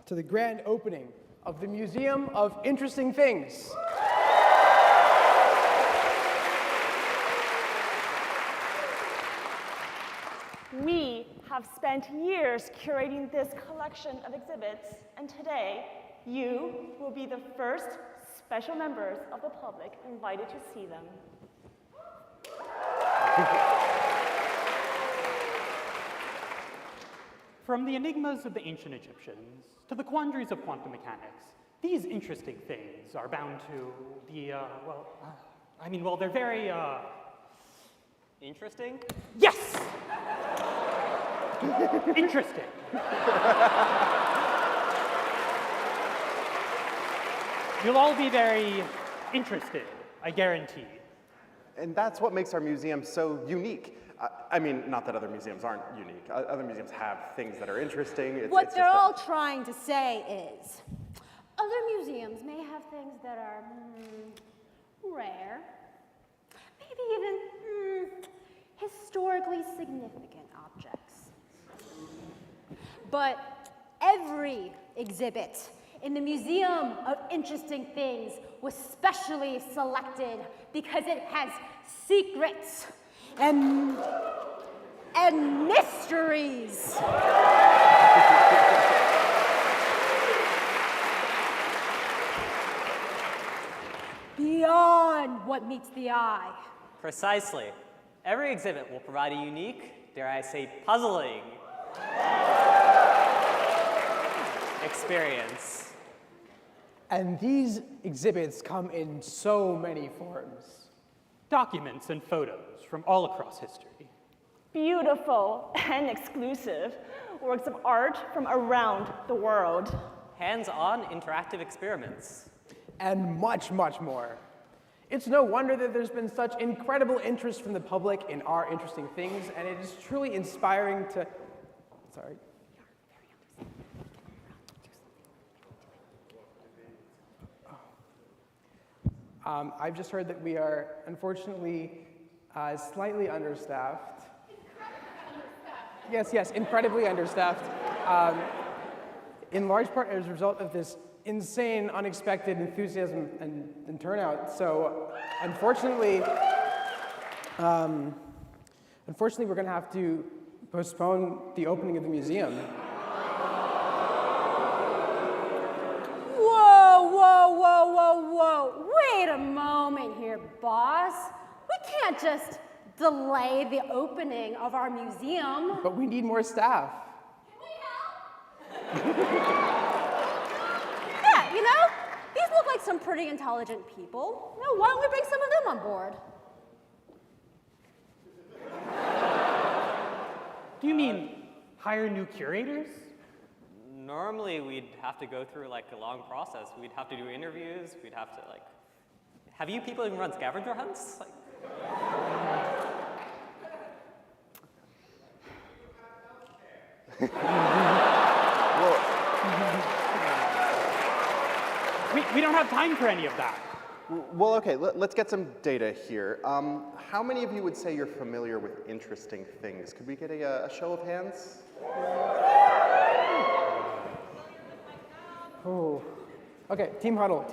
to the grand opening of the Museum of Interesting Things. We have spent years curating this collection of exhibits, and today, you will be the first special members of the public invited to see them. From the enigmas of the ancient Egyptians to the quandaries of quantum mechanics, these interesting things are bound to be, they're very, Interesting? Yes! Interesting. You'll all be very interested, I guarantee. And that's what makes our museum so unique. I mean, not that other museums aren't unique. Other museums have things that are interesting. What they're all trying to say is, other museums may have things that are rare, maybe even historically significant objects. But every exhibit in the Museum of Interesting Things was specially selected because it has secrets and mysteries. Beyond what meets the eye. Precisely. Every exhibit will provide a unique, dare I say, puzzling experience. And these exhibits come in so many forms. Documents and photos from all across history. Beautiful and exclusive works of art from around the world. Hands-on interactive experiments. And much, much more. It's no wonder that there's been such incredible interest from the public in our interesting things, and it is truly inspiring to, I've just heard that we are, unfortunately, slightly understaffed. Yes, incredibly understaffed. In large part as a result of this insane, unexpected enthusiasm and turnout. So, unfortunately, we're going to have to postpone the opening of the museum. Whoa. Wait a moment here, boss. We can't just delay the opening of our museum. But we need more staff. Yeah, these look like some pretty intelligent people. Why don't we bring some of them on board? Do you mean hire new curators? Normally, we'd have to go through like a long process. We'd have to do interviews. We'd have to have you people even run scavenger hunts? We don't have time for any of that. Well, okay, let's get some data here. How many of you would say you're familiar with interesting things? Could we get a show of hands? Oh. Okay, team huddle.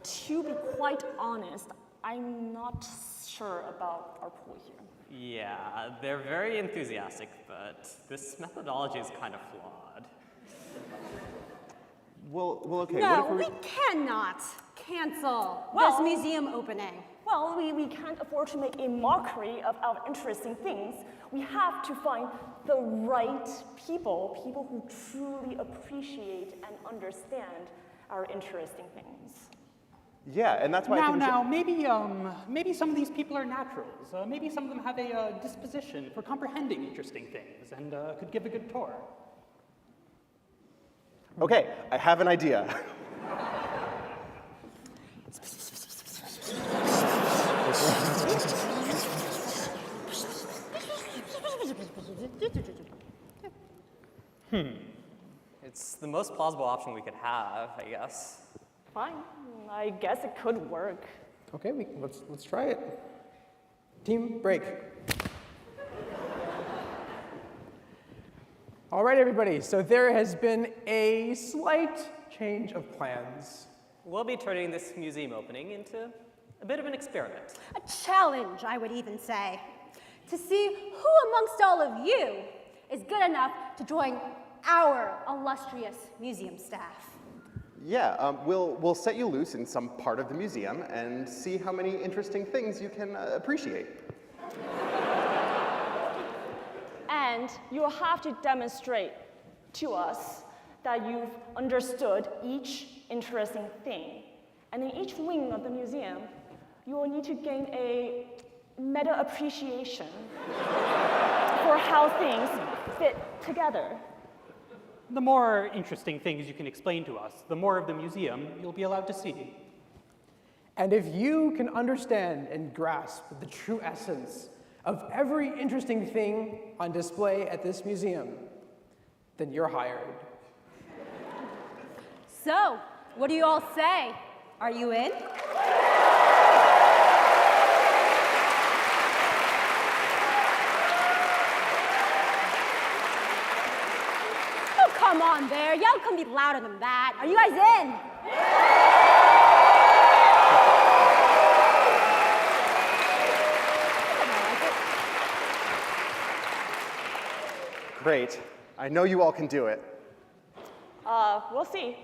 To be quite honest, I'm not sure about our pool here. Yeah, they're very enthusiastic, but this methodology is kind of flawed. Well, okay. No, what if we cannot cancel Well- this museum opening. Well, we can't afford to make a mockery of our interesting things. We have to find the right people who truly appreciate and understand our interesting things. Yeah, and that's why I think maybe some of these people are naturals. Maybe some of them have a disposition for comprehending interesting things and could give a good tour. Okay, I have an idea. It's the most plausible option we could have, I guess. Fine, I guess it could work. Okay, let's try it. Team break. All right, everybody, so there has been a slight change of plans. We'll be turning this museum opening into a bit of an experiment. A challenge, I would even say, to see who amongst all of you is good enough to join our illustrious museum staff. Yeah, we'll set you loose in some part of the museum and see how many interesting things you can appreciate. And you'll have to demonstrate to us that you've understood each interesting thing. And in each wing of the museum, you will need to gain a meta appreciation for how things fit together. The more interesting things you can explain to us, the more of the museum you'll be allowed to see. And if you can understand and grasp the true essence of every interesting thing on display at this museum, then you're hired. So, what do you all say? Are you in? Oh, come on there. Y'all can be louder than that. Are you guys in? Great. I know you all can do it. We'll see.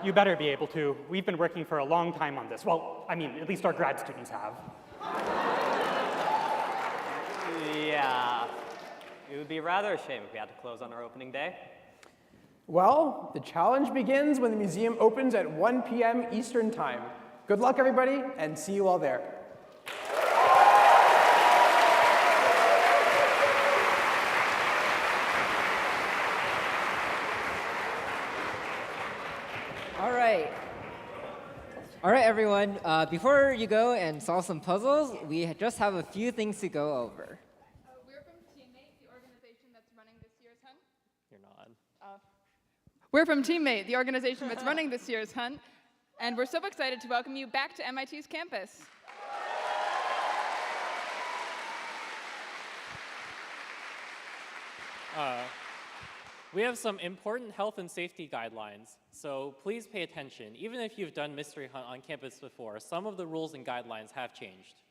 You better be able to. We've been working for a long time on this. Well, I mean, at least our grad students have. Yeah. It would be rather a shame if we had to close on our opening day. Well, the challenge begins when the museum opens at 1 p.m. Eastern Time. Good luck, everybody, and see you all there. All right, everyone. Before you go and solve some puzzles, we just have a few things to go over. We're from Teammate, the organization that's running this year's hunt. You're not. We're from Teammate, the organization that's running this year's hunt, and we're so excited to welcome you back to MIT's campus. We have some important health and safety guidelines, so please pay attention. Even if you've done Mystery Hunt on campus before, some of the rules and guidelines have changed.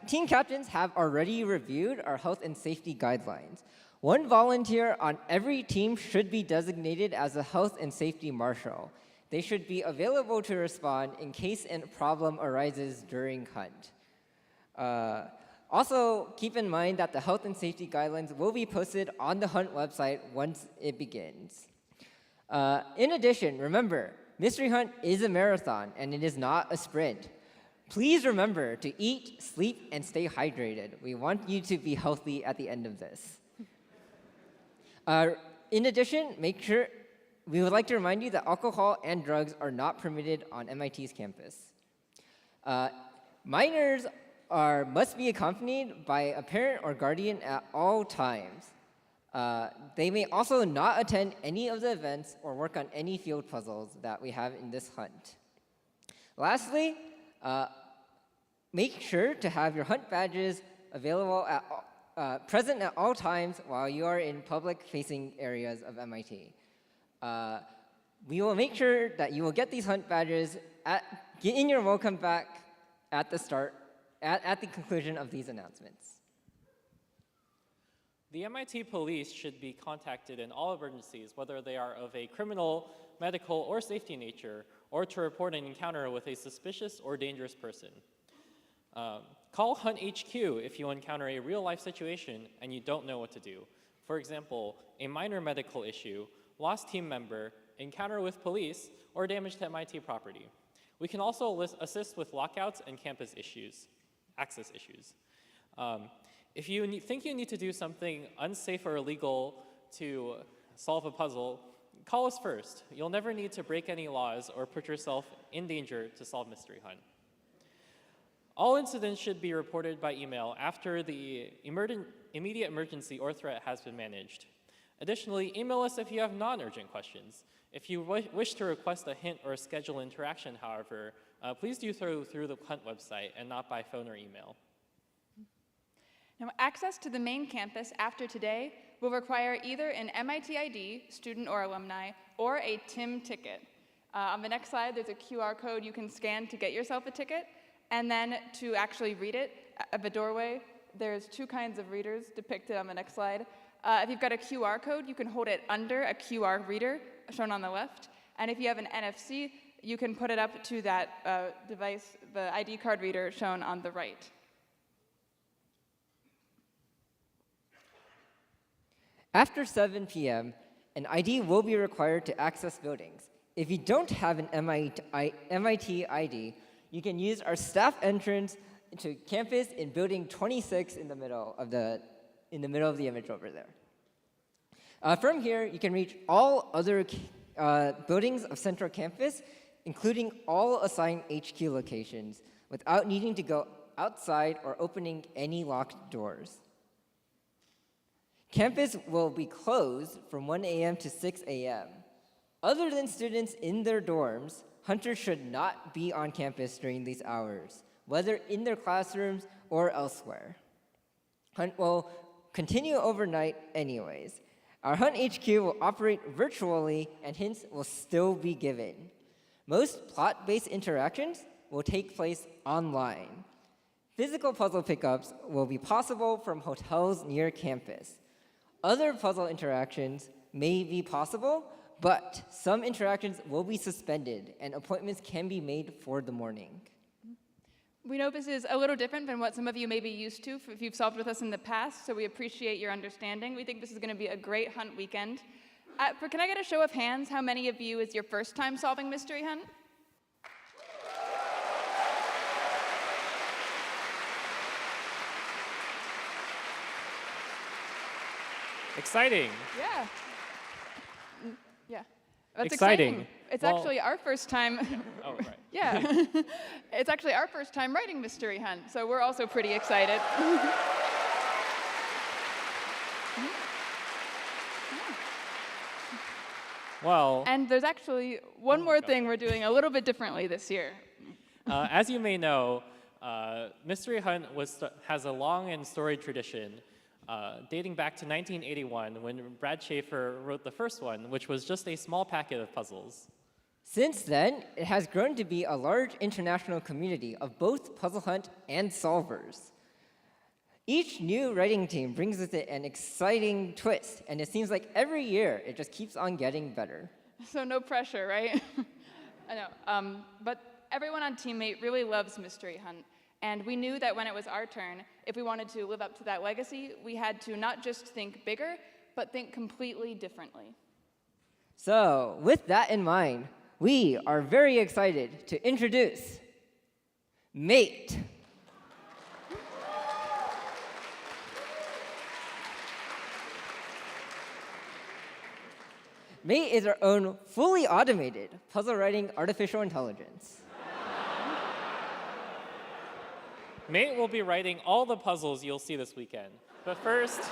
Team captains have already reviewed our health and safety guidelines. One volunteer on every team should be designated as a health and safety marshal. They should be available to respond in case a problem arises during hunt. Also, keep in mind that the health and safety guidelines will be posted on the Hunt website once it begins. In addition, remember, Mystery Hunt is a marathon and it is not a sprint. Please remember to eat, sleep, and stay hydrated. We want you to be healthy at the end of this. In addition, we would like to remind you that alcohol and drugs are not permitted on MIT's campus. Minors must be accompanied by a parent or guardian at all times. They may also not attend any of the events or work on any field puzzles that we have in this hunt. Lastly, make sure to have your hunt badges available present at all times while you are in public-facing areas of MIT. We will make sure that you will get these hunt badges in your welcome back at the conclusion of these announcements. The MIT police should be contacted in all emergencies, whether they are of a criminal, medical, or safety nature, or to report an encounter with a suspicious or dangerous person. Call Hunt HQ if you encounter a real-life situation and you don't know what to do. For example, a minor medical issue, lost team member, encounter with police, or damage to MIT property. We can also assist with lockouts and campus issues, access issues. If you think you need to do something unsafe or illegal to solve a puzzle, call us first. You'll never need to break any laws or put yourself in danger to solve Mystery Hunt. All incidents should be reported by email after the immediate emergency or threat has been managed. Additionally, email us if you have non-urgent questions. If you wish to request a hint or schedule interaction, however, please do so through the Hunt website and not by phone or email. Now, access to the main campus after today will require either an MIT ID, student or alumni, or a TIM ticket. On the next slide, there's a QR code you can scan to get yourself a ticket, and then to actually read it at the doorway, there's two kinds of readers depicted on the next slide. If you've got a QR code, you can hold it under a QR reader, shown on the left, and if you have an NFC, you can put it up to that device, the ID card reader shown on the right. After 7 p.m., an ID will be required to access buildings. If you don't have an MIT ID, you can use our staff entrance to campus in building 26 in the middle of the image over there. From here, you can reach all other buildings of Central Campus, including all assigned HQ locations, without needing to go outside or opening any locked doors. Campus will be closed from 1 a.m. to 6 a.m. Other than students in their dorms, hunters should not be on campus during these hours, whether in their classrooms or elsewhere. Hunt will continue overnight anyways. Our Hunt HQ will operate virtually, and hints will still be given. Most plot-based interactions will take place online. Physical puzzle pickups will be possible from hotels near campus. Other puzzle interactions may be possible, but some interactions will be suspended, and appointments can be made for the morning. We know this is a little different than what some of you may be used to if you've solved with us in the past, so we appreciate your understanding. We think this is going to be a great Hunt weekend. Can I get a show of hands? How many of you is your first time solving Mystery Hunt? Exciting. Yeah. Yeah. That's Exciting. It's Well- actually our first time. Oh, right. Yeah. It's actually our first time writing Mystery Hunt, so we're also pretty excited. Well, And there's actually one more thing we're doing a little bit differently this year. as you may know, Mystery Hunt has a long and storied tradition dating back to 1981 when Brad Schaefer wrote the first one, which was just a small packet of puzzles. Since then, it has grown to be a large international community of both puzzle hunt and solvers. Each new writing team brings with it an exciting twist, and it seems like every year it just keeps on getting better. So no pressure, right? I know. But everyone on Teammate really loves Mystery Hunt. And we knew that when it was our turn, if we wanted to live up to that legacy, we had to not just think bigger, but think completely differently. So, with that in mind, we are very excited to introduce Mate. Mate is our own fully automated puzzle writing artificial intelligence. Mate will be writing all the puzzles you'll see this weekend. But first,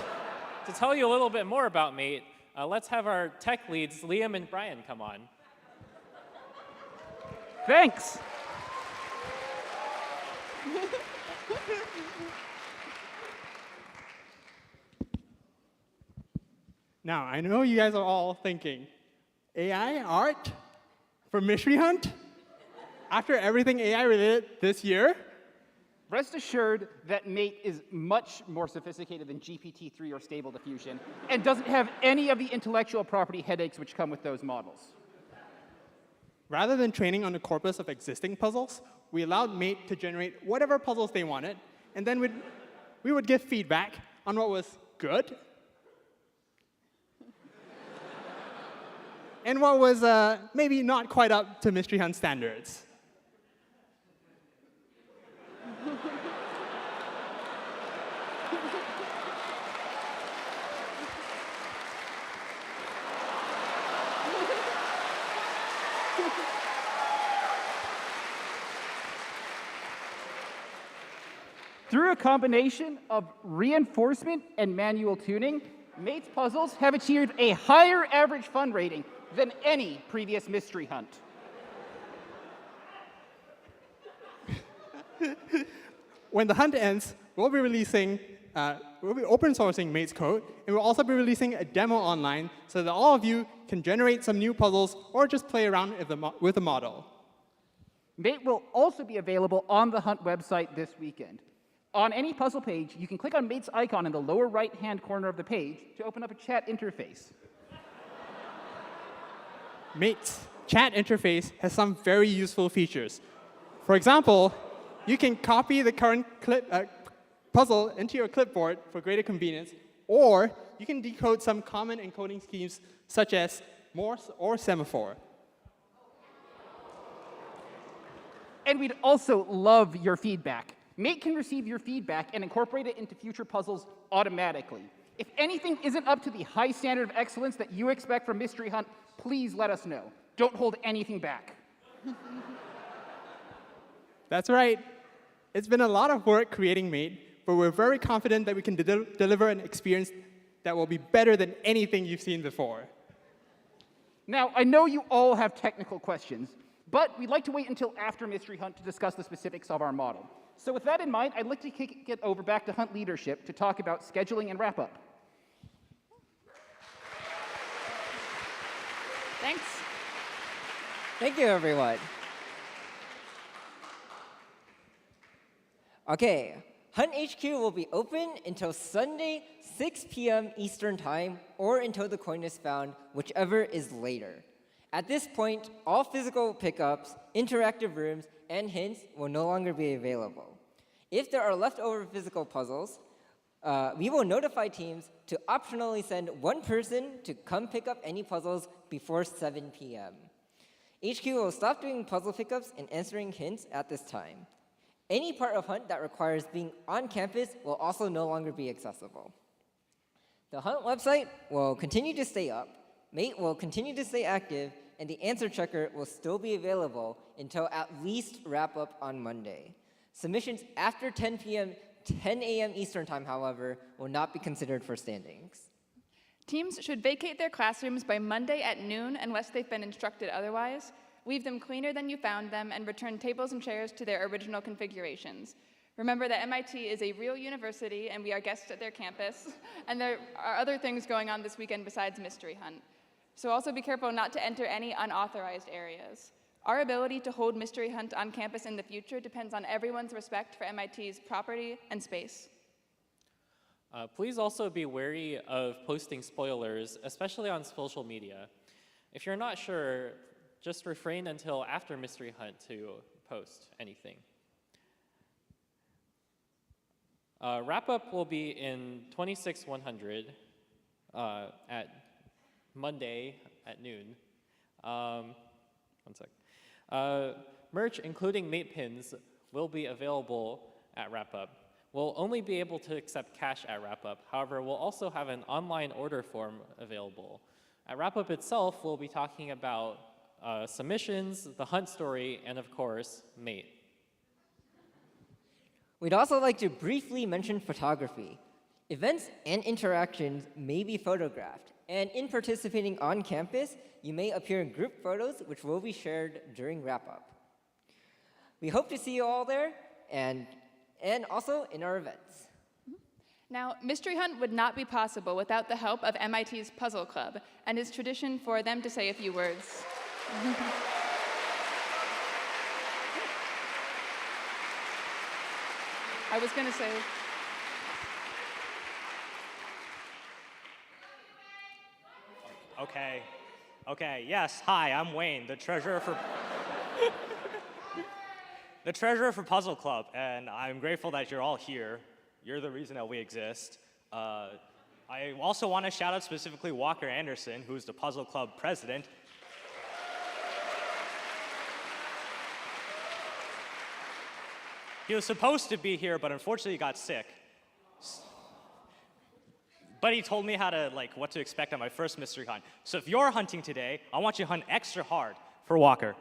to tell you a little bit more about Mate, let's have our tech leads, Liam and Brian, come on. Thanks. Now, I know you guys are all thinking, AI art for Mystery Hunt? After everything AI related this year? Rest assured that Mate is much more sophisticated than GPT-3 or Stable Diffusion and doesn't have any of the intellectual property headaches which come with those models. Rather than training on the corpus of existing puzzles, we allowed Mate to generate whatever puzzles they wanted, and then we would give feedback on what was good and what was maybe not quite up to Mystery Hunt standards. Through a combination of reinforcement and manual tuning, Mate's puzzles have achieved a higher average fun rating than any previous Mystery Hunt. When the hunt ends, we'll be releasing we'll be open sourcing Mate's code, and we'll also be releasing a demo online so that all of you can generate some new puzzles or just play around with the model. Mate will also be available on the Hunt website this weekend. On any puzzle page, you can click on Mate's icon in the lower right-hand corner of the page to open up a chat interface. Mate's chat interface has some very useful features. For example, you can copy the current puzzle into your clipboard for greater convenience, or you can decode some common encoding schemes such as Morse or semaphore. And we'd also love your feedback. Mate can receive your feedback and incorporate it into future puzzles automatically. If anything isn't up to the high standard of excellence that you expect from Mystery Hunt, please let us know. Don't hold anything back. That's right. It's been a lot of work creating Mate, but we're very confident that we can deliver an experience that will be better than anything you've seen before. Now, I know you all have technical questions, but we'd like to wait until after Mystery Hunt to discuss the specifics of our model. So with that in mind, I'd like to kick it over back to Hunt leadership to talk about scheduling and wrap-up. Thanks. Thank you, everyone. Okay, Hunt HQ will be open until Sunday, 6 p.m. Eastern Time, or until the coin is found, whichever is later. At this point, all physical pickups, interactive rooms, and hints will no longer be available. If there are leftover physical puzzles, we will notify teams to optionally send one person to come pick up any puzzles before 7 p.m. HQ will stop doing puzzle pickups and answering hints at this time. Any part of Hunt that requires being on campus will also no longer be accessible. The Hunt website will continue to stay up, Mate will continue to stay active, and the answer checker will still be available until at least wrap-up on Monday. Submissions after 10 p.m., 10 a.m. Eastern Time, however, will not be considered for standings. Teams should vacate their classrooms by Monday at noon unless they've been instructed otherwise. Leave them cleaner than you found them, and return tables and chairs to their original configurations. Remember that MIT is a real university, and we are guests at their campus, and there are other things going on this weekend besides Mystery Hunt. So also be careful not to enter any unauthorized areas. Our ability to hold Mystery Hunt on campus in the future depends on everyone's respect for MIT's property and space. Please also be wary of posting spoilers, especially on social media. If you're not sure, just refrain until after Mystery Hunt to post anything. Wrap-up will be in 26100 at Monday at noon. One sec. Merch, including Mate pins, will be available at wrap-up. We'll only be able to accept cash at wrap-up. However, we'll also have an online order form available. At wrap-up itself, we'll be talking about submissions, the Hunt story, and of course, Mate. We'd also like to briefly mention photography. Events and interactions may be photographed, and in participating on campus, you may appear in group photos, which will be shared during wrap-up. We hope to see you all there, and also in our events. Now, Mystery Hunt would not be possible without the help of MIT's Puzzle Club, and it's tradition for them to say a few words. I was going to say... Okay, yes, hi, I'm Wayne, the treasurer for... the treasurer for Puzzle Club, and I'm grateful that you're all here. You're the reason that we exist. I also want to shout out specifically Walker Anderson, who's the Puzzle Club president. He was supposed to be here, but unfortunately he got sick. But he told me what to expect on my first mystery hunt. So if you're hunting today, I want you to hunt extra hard for Walker.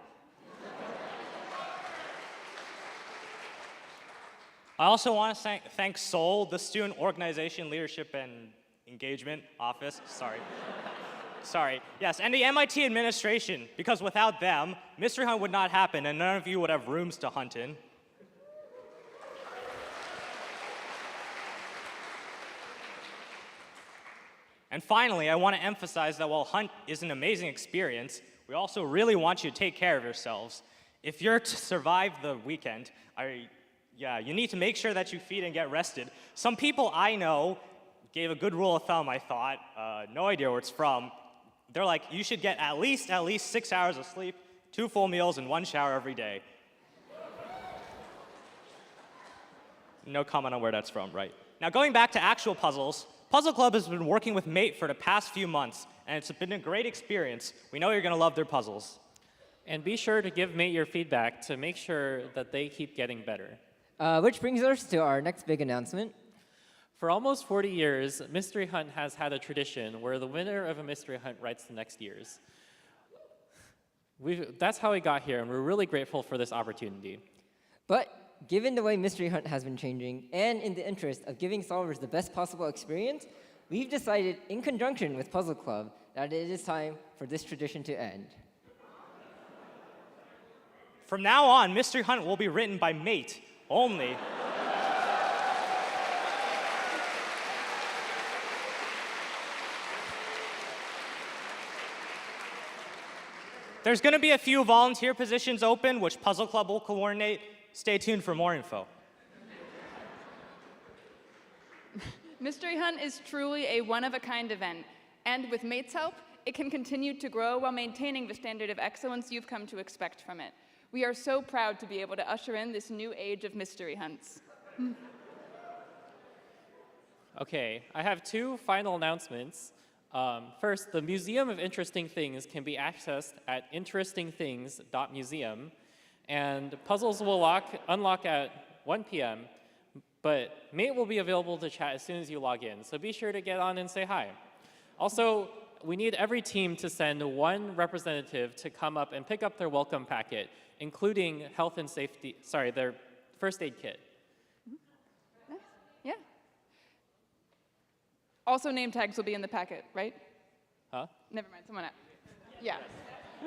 I also want to thank SOL, the Student Organization Leadership and Engagement Office. Sorry. Yes, and the MIT administration, because without them, Mystery Hunt would not happen, and none of you would have rooms to hunt in. And finally, I want to emphasize that while Hunt is an amazing experience, we also really want you to take care of yourselves. If you're to survive the weekend, you need to make sure that you feed and get rested. Some people I know gave a good rule of thumb, I thought, no idea where it's from. They're like, you should get at least 6 hours of sleep, 2 full meals, and 1 shower every day. No comment on where that's from, right? Now, going back to actual puzzles, Puzzle Club has been working with Mate for the past few months, and it's been a great experience. We know you're going to love their puzzles. And be sure to give Mate your feedback to make sure that they keep getting better. Which brings us to our next big announcement. For almost 40 years, Mystery Hunt has had a tradition where the winner of a Mystery Hunt writes the next year's. That's how we got here, and we're really grateful for this opportunity. But given the way Mystery Hunt has been changing, and in the interest of giving solvers the best possible experience, we've decided, in conjunction with Puzzle Club, that it is time for this tradition to end. From now on, Mystery Hunt will be written by Mate only. There's going to be a few volunteer positions open, which Puzzle Club will coordinate. Stay tuned for more info. Mystery Hunt is truly a one-of-a-kind event, and with Mate's help, it can continue to grow while maintaining the standard of excellence you've come to expect from it. We are so proud to be able to usher in this new age of mystery hunts. Okay, I have 2 final announcements. First, the Museum of Interesting Things can be accessed at interestingthings.museum, and puzzles will unlock at 1 p.m., but Mate will be available to chat as soon as you log in, so be sure to get on and say hi. Also, we need every team to send 1 representative to come up and pick up their welcome packet, including health and safety, their first aid kit. Nice. Yeah. Also, name tags will be in the packet, right? Huh? Never mind, someone else. Yeah.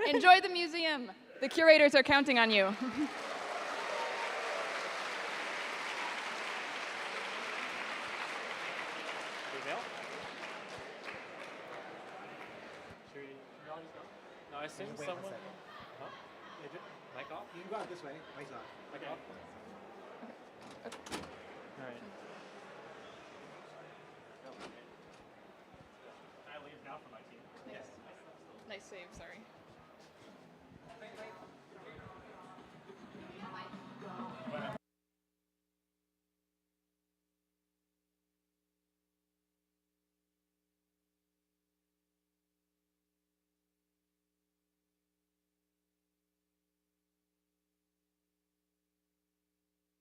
Enjoy the museum. The curators are counting on you. No, I assume someone. Huh? Mic off? You can go out this way. Mic's off. Okay. All right. Can I leave now for my team? Nice save, sorry.